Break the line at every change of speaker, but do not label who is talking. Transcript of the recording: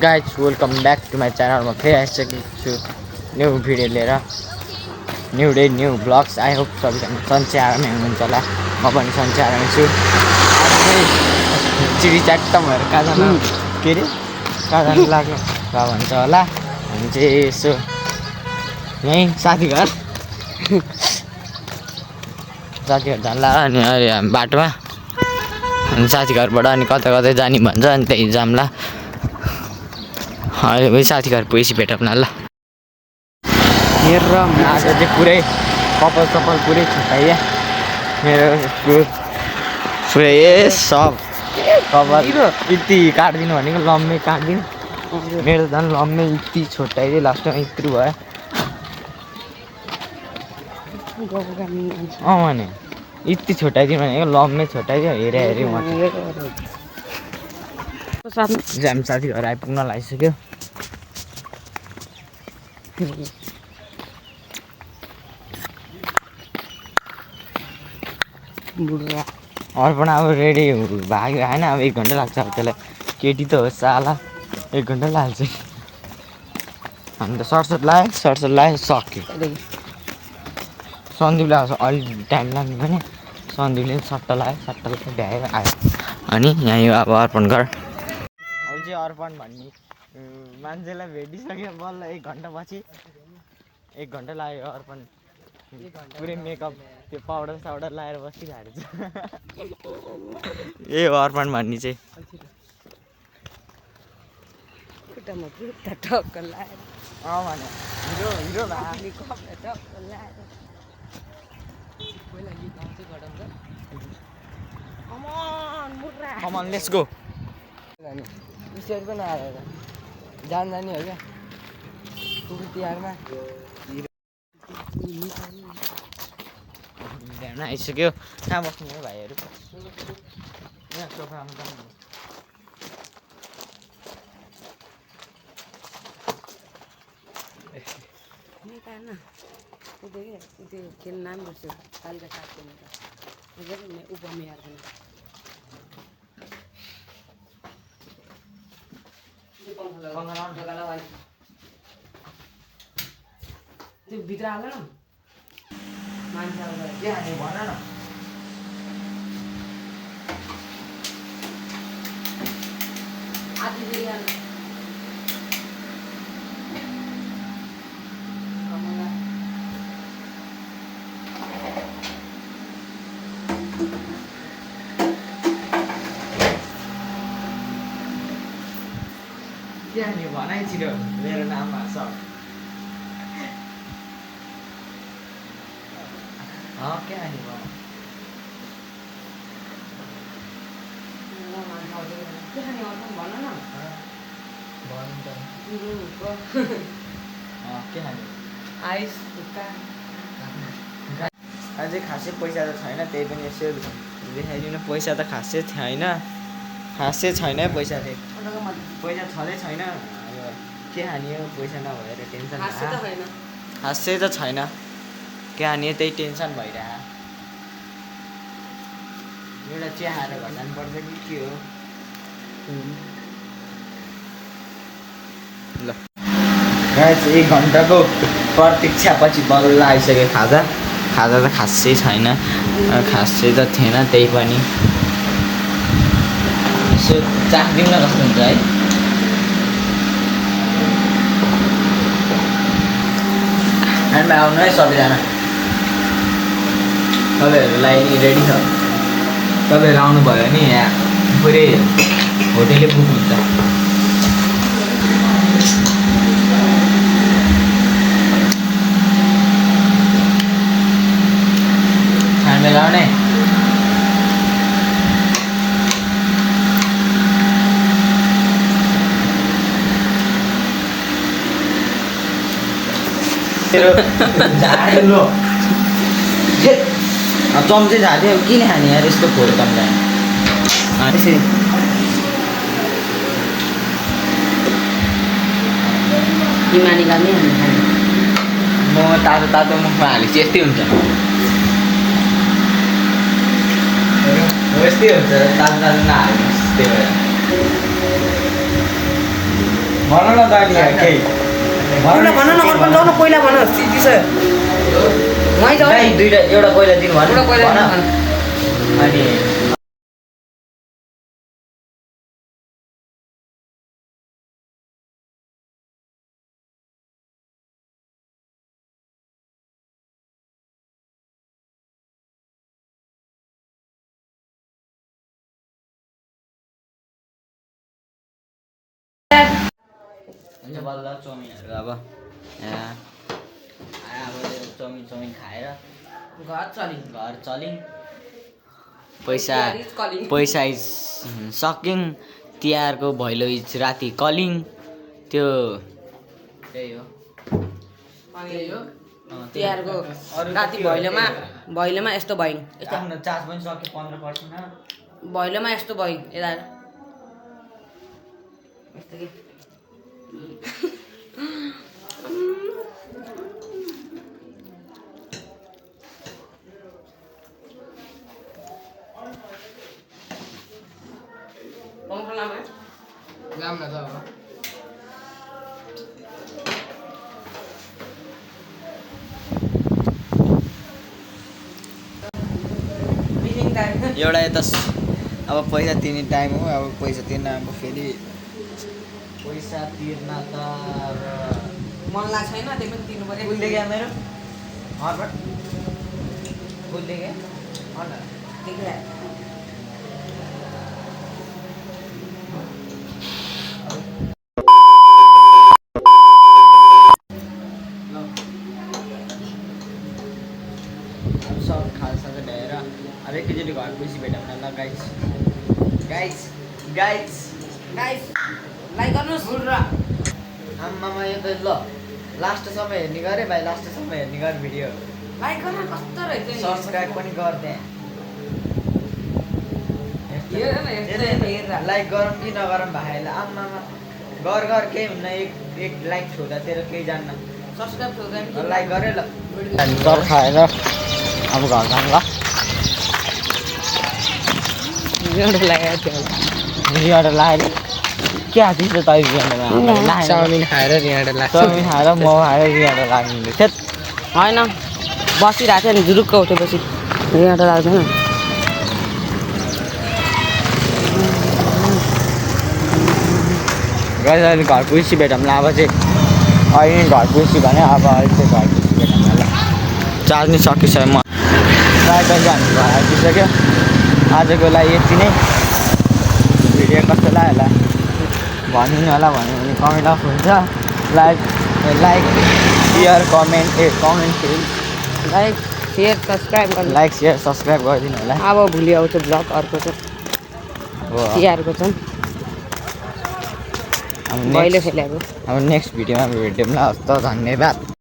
Guys welcome back to my च्यानलमा फेरि आइसकेको छु न्यू भिडियो लिएर new day new vlogs. I hope सबैजना सन्चै आरामै हुनुहुन्छ होला। म पनि सन्चै आरामै छु। चिरी च्याट्ट भएर कहाँ जानु के अरे कहाँ जानु लाग्यो कहाँ भन्छ होला। हामी चाहिँ यसो यहीँ साथीघर जानु लाग्यो अनि अहिले हामी बाटोमा अनि साथीघरबाट अनि कता कतै जाने भन्छ अनि त्यही जाम्ला। अहिले पनि साथीघर पुगेपछि भेटौँ न ल। मेरो आज चाहिँ पुरै कपाल सपाल पुरै छुट्याइयो मेरो पुरै सब कपाल यति काटिदिनु भनेको लम्बे काटिदिनु। मेरो झन् लम्बे यति छोटाइदियो लास्टमा यत्रो भयो। भने यति छोटाइदियो भनेको लम्बे छोटाइदियो हेरे हेरे जाम साथीहरू आइपुग्न लागिसक्यो। अर्पण अब रेडी भाग्यो होइन। अब 1 घन्टा लाग्छ अब त्यसलाई। केटी त हो साला 1 घन्टा लाग्छ। हामी त सर्टसट लायो सक्यो। सन्दीपले अलि टाइम लाग्ने भने सन्दीपले सट्टा लगायो भ्याएर आयो। अनि यहाँ यो अब अर्पण घर अब चाहिँ अर्पण भन्ने मान्छेलाई भेटिसक्यो बल्ल 1 घन्टा पछि। 1 घन्टा लाग्यो अर्पण पुरै मेकअप त्यो पाउडर साउडर लगाएर बसिरहेको छ। ए हो अर्पण भन्ने चाहिँ भने hero come on let's go.
Stage पनि आएर जाने हो क्या तिहारमा
ध्यान आइसक्यो। कहाँ बस्नु हो भाइहरू? यहाँ सोफामा जानु।
खेल्न नाम गर्छु कालिका साथी उपमेयर त्यो भित्र हाल न मान्छे
के हाने भन न। के हाने भनाइ छिटो मेरो नाममा सब के हाने भन।
भन न
के हाने
आइस
अझै खासै पैसा त छैन त्यही पनि यसो देखाइदिनु। पैसा त खासै छैन पैसा चाहिँ पैसा छँदै छैन। के हानि हो पैसा नभएर टेन्सन खासै त छैन। के हानि त्यही टेन्सन भइरह। एउटा चिया खाएर घर जानुपर्छ कि के हो ल। गाइस 1 घन्टाको प्रतीक्षापछि बल्ल आइसक्यो खाजा त खासै छैन खासै त थिएन। त्यही पनि यसो चाखिदिउँ न कस्तो हुन्छ है। हामी आउनु है सबैजना। तपाईँहरूलाई रेडी छ। तपाईँहरू आउनुभयो भने यहाँ पुरै होटेलै बुक हुन्छ। खाना लाउने झाड्यो चम्चे झार्थ्यो। किन खाने यार यस्तो फोहोर चम्चा त्यसरी म तातो मुखमा हालेपछि यस्तै हुन्छ। यस्तै हुन्छ तातो नहालेपछि त्यही भएर। भन न दानी केही
पहिला भन न अर्पण जाऊ न पहिला भन सिद्धि छ मै जाऊ
दाइ दुईटा एउटा पहिला दिन भन
एउटा पहिला
भन।
भन।
अनि हुन्छ बल्ल चाउमिनहरू अब यहाँ अब चाउमिन खाएर
घर चलि
घर चलिन्। पैसा
कलिङ
पैसा इज सकिङ। तिहारको भैलो इज राति कलिङ। त्यो त्यही हो
तिहारको
अरू त
राति
के हो?
भैलोमा यस्तो भइन्
आफ्नो चार्ज पनि सक्यो 15%।
भैलोमा यस्तो भइन् यता यस्तो कि
जाम न त अब
एउटा यता अब पैसा तिर्ने टाइम हो। अब पैसा तिर्न अब फेरि पैसा तिर्न त अब
मन लाग्छ छैन त्यही पनि तिर्नु पर्यो
कुल देख्यो मेरो हर्बट कुल देख्यो
देखिरहेको
सब खालसा ढेर अब एकैचोटि घर गएपछि भेटौँ न ल guys guys guys
guys like गर्नुहोस्
आम्मामा यो त ल लास्टसम्म हेर्ने गरे भाइ लास्टसम्म हेर्ने गर भिडियो
लाइक गर्न कस्तो रहेछ नि
सब्सक्राइब पनि गर्दै
हेर न हेर
लाइक गरौँ कि नगरौँ भाइलाई आम्मामा गर केही हुन्न एक लाइक छोड्दा तेरो केही जान्न
सब्स्क्राइब गर्दैन
लाइक गरे ल सब खाएर अब घर जाऊँ ल
एउटा लगाएको थियो
रिहाट लाएर क्या थिएछ त
चाउमिन खाएर रिहाट लाग्छ
चाउमिन खाएर मोमो खाएर रिहाट लाग्नु थियो
होइन बसिरहेको थियो नि जुरुक्क उठेपछि यहाँ त लाग्दैन
गाइस अहिले घर पुगेपछि भेटौँ ल अब चाहिँ अहिले घर पुगेपछि भने अब अहिले चाहिँ घर पुगेपछि भेटौँ ल चार्ज नि सकिसक्यो म प्रायः चाहिँ हामी घर आइपुगिसक्यो आजको लागि यति नै भिडियो कस्तो लाग्यो होला भनिदिनु होला भन्यो भने कमेन्ट अफ हुन्छ like share comment
like share subscribe गर्नु
लाइक सेयर सब्सक्राइब गरिदिनु होला
अब भोलि आउँछ ब्लग अर्को चाहिँ
हो
तिहारको छ
अब
मैले खेलेको
नेक्स्ट भिडियोमा भेट्यौँ ल हस् त धन्यवाद।